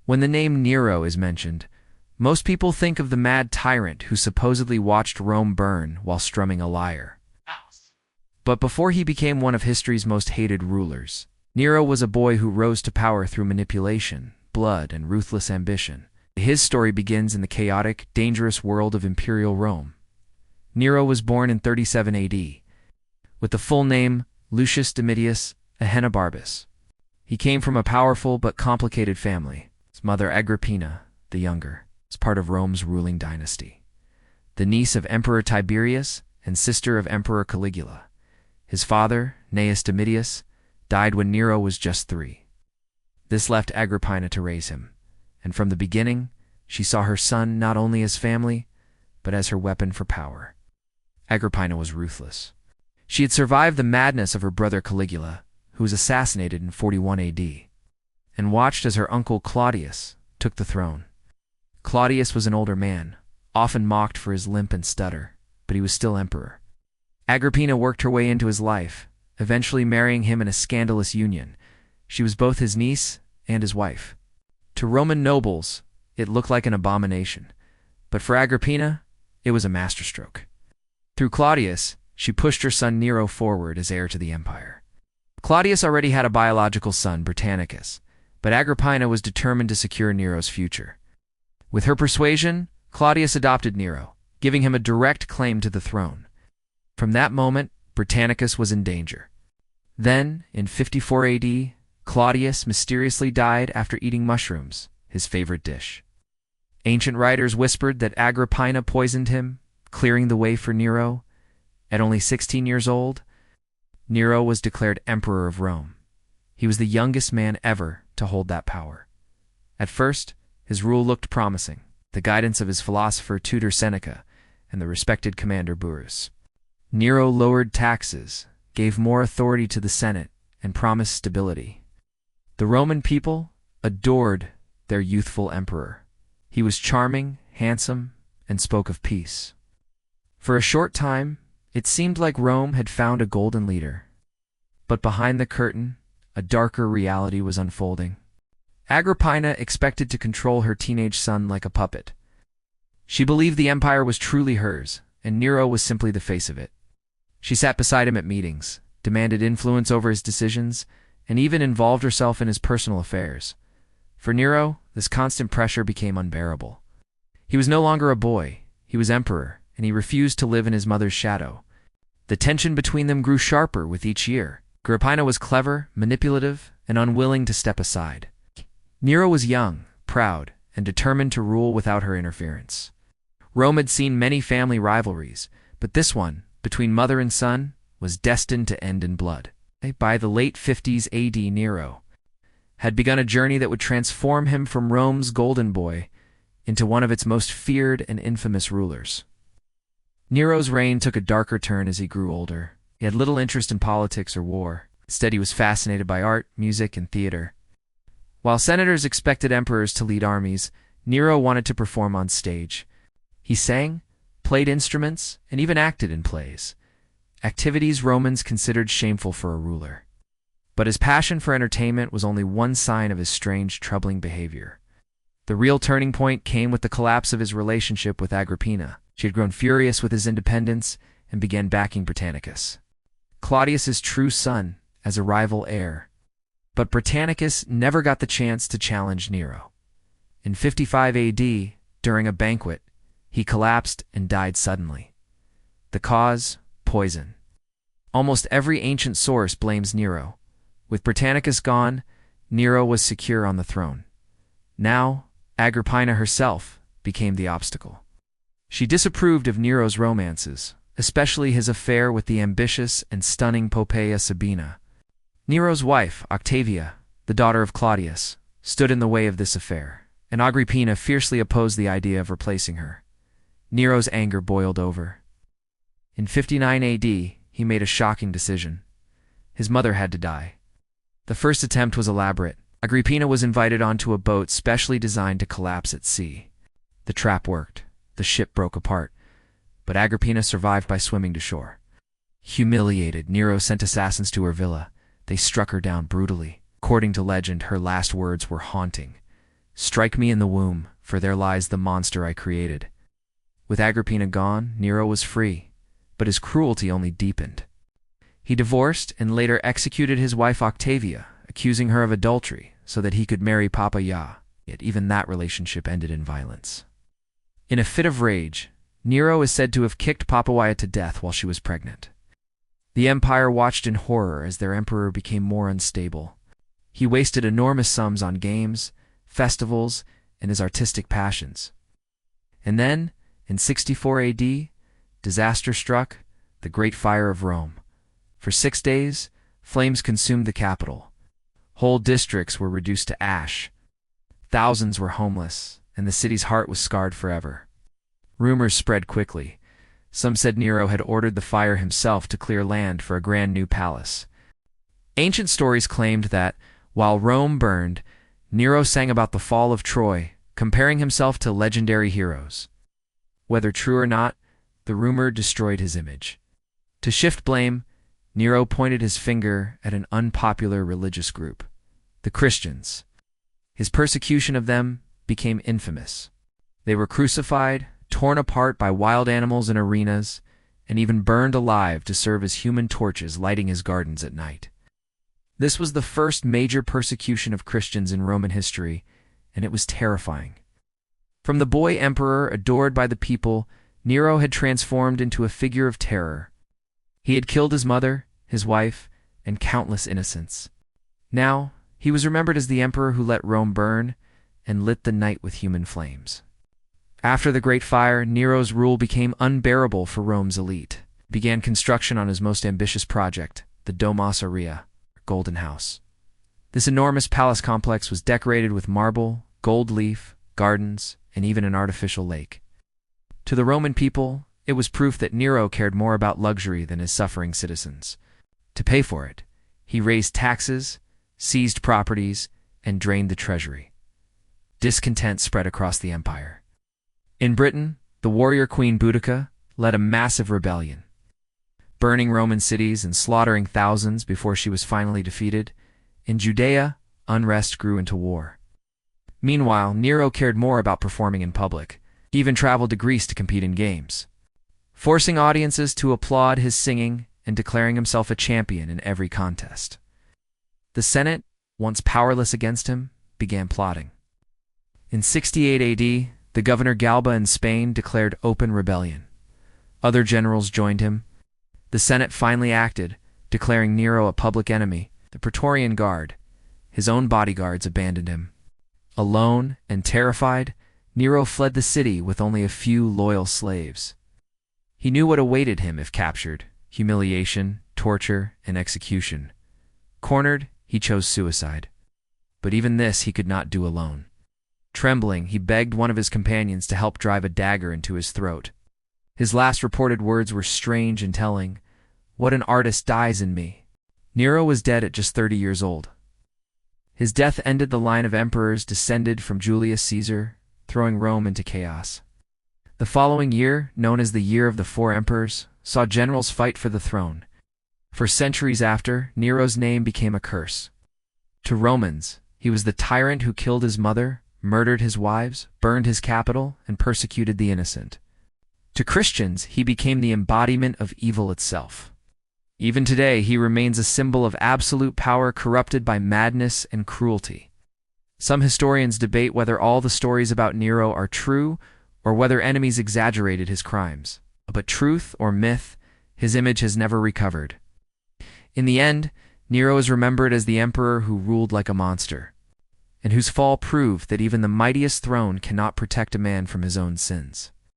When the name Nero is mentioned, most people think of the mad tyrant who supposedly watched Rome burn while strumming a lyre. But before he became one of history's most hated rulers, Nero was a boy who rose to power through manipulation, blood, and ruthless ambition. His story begins in the chaotic, dangerous world of Imperial Rome. Nero was born in 37 AD, with the full name Lucius Domitius Ahenobarbus. He came from a powerful but complicated family. His mother Agrippina, the younger, was part of Rome's ruling dynasty, the niece of Emperor Tiberius and sister of Emperor Caligula. His father, Gnaeus Domitius, died when Nero was just 3. This left Agrippina to raise him, and from the beginning, she saw her son not only as family, but as her weapon for power. Agrippina was ruthless. She had survived the madness of her brother Caligula, who was assassinated in 41 AD, and watched as her uncle Claudius took the throne. Claudius was an older man, often mocked for his limp and stutter, but he was still emperor. Agrippina worked her way into his life, eventually marrying him in a scandalous union. She was both his niece and his wife. To Roman nobles, it looked like an abomination, but for Agrippina, it was a masterstroke. Through Claudius, she pushed her son Nero forward as heir to the empire. Claudius already had a biological son, Britannicus, but Agrippina was determined to secure Nero's future. With her persuasion, Claudius adopted Nero, giving him a direct claim to the throne. From that moment, Britannicus was in danger. Then, in 54 AD, Claudius mysteriously died after eating mushrooms, his favorite dish. Ancient writers whispered that Agrippina poisoned him, clearing the way for Nero. At only 16 years old, Nero was declared Emperor of Rome. He was the youngest man ever to hold that power. At first, his rule looked promising, the guidance of his philosopher tutor Seneca and the respected commander Burrus. Nero lowered taxes, gave more authority to the Senate, and promised stability. The Roman people adored their youthful emperor. He was charming, handsome, and spoke of peace. For a short time, it seemed like Rome had found a golden leader. But behind the curtain, a darker reality was unfolding. Agrippina expected to control her teenage son like a puppet. She believed the empire was truly hers, and Nero was simply the face of it. She sat beside him at meetings, demanded influence over his decisions, and even involved herself in his personal affairs. For Nero, this constant pressure became unbearable. He was no longer a boy, he was emperor, and he refused to live in his mother's shadow. The tension between them grew sharper with each year. Agrippina was clever, manipulative, and unwilling to step aside. Nero was young, proud, and determined to rule without her interference. Rome had seen many family rivalries, but this one, between mother and son, was destined to end in blood. By the late 50s AD, Nero had begun a journey that would transform him from Rome's golden boy into one of its most feared and infamous rulers. Nero's reign took a darker turn as he grew older. He had little interest in politics or war. Instead, he was fascinated by art, music, and theater. While senators expected emperors to lead armies, Nero wanted to perform on stage. He sang, played instruments, and even acted in plays, activities Romans considered shameful for a ruler. But his passion for entertainment was only one sign of his strange, troubling behavior. The real turning point came with the collapse of his relationship with Agrippina. She had grown furious with his independence and began backing Britannicus, Claudius's true son, as a rival heir. But Britannicus never got the chance to challenge Nero. In 55 AD, during a banquet, he collapsed and died suddenly. The cause? Poison. Almost every ancient source blames Nero. With Britannicus gone, Nero was secure on the throne. Now, Agrippina herself became the obstacle. She disapproved of Nero's romances, especially his affair with the ambitious and stunning Poppaea Sabina. Nero's wife, Octavia, the daughter of Claudius, stood in the way of this affair, and Agrippina fiercely opposed the idea of replacing her. Nero's anger boiled over. In 59 AD, he made a shocking decision. His mother had to die. The first attempt was elaborate. Agrippina was invited onto a boat specially designed to collapse at sea. The trap worked. The ship broke apart, but Agrippina survived by swimming to shore. Humiliated, Nero sent assassins to her villa. They struck her down brutally. According to legend, her last words were haunting. "Strike me in the womb, for there lies the monster I created." With Agrippina gone, Nero was free, but his cruelty only deepened. He divorced and later executed his wife Octavia, accusing her of adultery so that he could marry Poppaea, yet even that relationship ended in violence. In a fit of rage, Nero is said to have kicked Poppaea to death while she was pregnant. The empire watched in horror as their emperor became more unstable. He wasted enormous sums on games, festivals, and his artistic passions. And then, in 64 AD, disaster struck, the Great Fire of Rome. For 6 days, flames consumed the capital. Whole districts were reduced to ash. Thousands were homeless, and the city's heart was scarred forever. Rumors spread quickly. Some said Nero had ordered the fire himself to clear land for a grand new palace. Ancient stories claimed that, while Rome burned, Nero sang about the fall of Troy, comparing himself to legendary heroes. Whether true or not, the rumor destroyed his image. To shift blame, Nero pointed his finger at an unpopular religious group, the Christians. His persecution of them became infamous. They were crucified, torn apart by wild animals in arenas, and even burned alive to serve as human torches lighting his gardens at night. This was the first major persecution of Christians in Roman history, and it was terrifying. From the boy emperor adored by the people, Nero had transformed into a figure of terror. He had killed his mother, his wife, and countless innocents. Now, he was remembered as the emperor who let Rome burn and lit the night with human flames. After the Great Fire, Nero's rule became unbearable for Rome's elite. He began construction on his most ambitious project, the Domus Aurea, Golden House. This enormous palace complex was decorated with marble, gold leaf, gardens, and even an artificial lake. To the Roman people, it was proof that Nero cared more about luxury than his suffering citizens. To pay for it, he raised taxes, seized properties, and drained the treasury. Discontent spread across the empire. In Britain, the warrior queen Boudica led a massive rebellion, burning Roman cities and slaughtering thousands before she was finally defeated. In Judea, unrest grew into war. Meanwhile, Nero cared more about performing in public. He even traveled to Greece to compete in games, forcing audiences to applaud his singing and declaring himself a champion in every contest. The Senate, once powerless against him, began plotting. In 68 AD, the governor Galba in Spain declared open rebellion. Other generals joined him. The Senate finally acted, declaring Nero a public enemy. The Praetorian Guard, his own bodyguards, abandoned him. Alone and terrified, Nero fled the city with only a few loyal slaves. He knew what awaited him if captured: humiliation, torture, and execution. Cornered, he chose suicide. But even this he could not do alone. Trembling, he begged one of his companions to help drive a dagger into his throat. His last reported words were strange and telling: "What an artist dies in me." Nero was dead at just 30 years old. His death ended the line of emperors descended from Julius Caesar, throwing Rome into chaos. The following year, known as the Year of the Four Emperors, saw generals fight for the throne. For centuries after, Nero's name became a curse. To Romans, he was the tyrant who killed his mother, murdered his wives, burned his capital, and persecuted the innocent. To Christians, he became the embodiment of evil itself. Even today, he remains a symbol of absolute power corrupted by madness and cruelty. Some historians debate whether all the stories about Nero are true or whether enemies exaggerated his crimes. But truth or myth, his image has never recovered. In the end, Nero is remembered as the emperor who ruled like a monster, and whose fall proved that even the mightiest throne cannot protect a man from his own sins.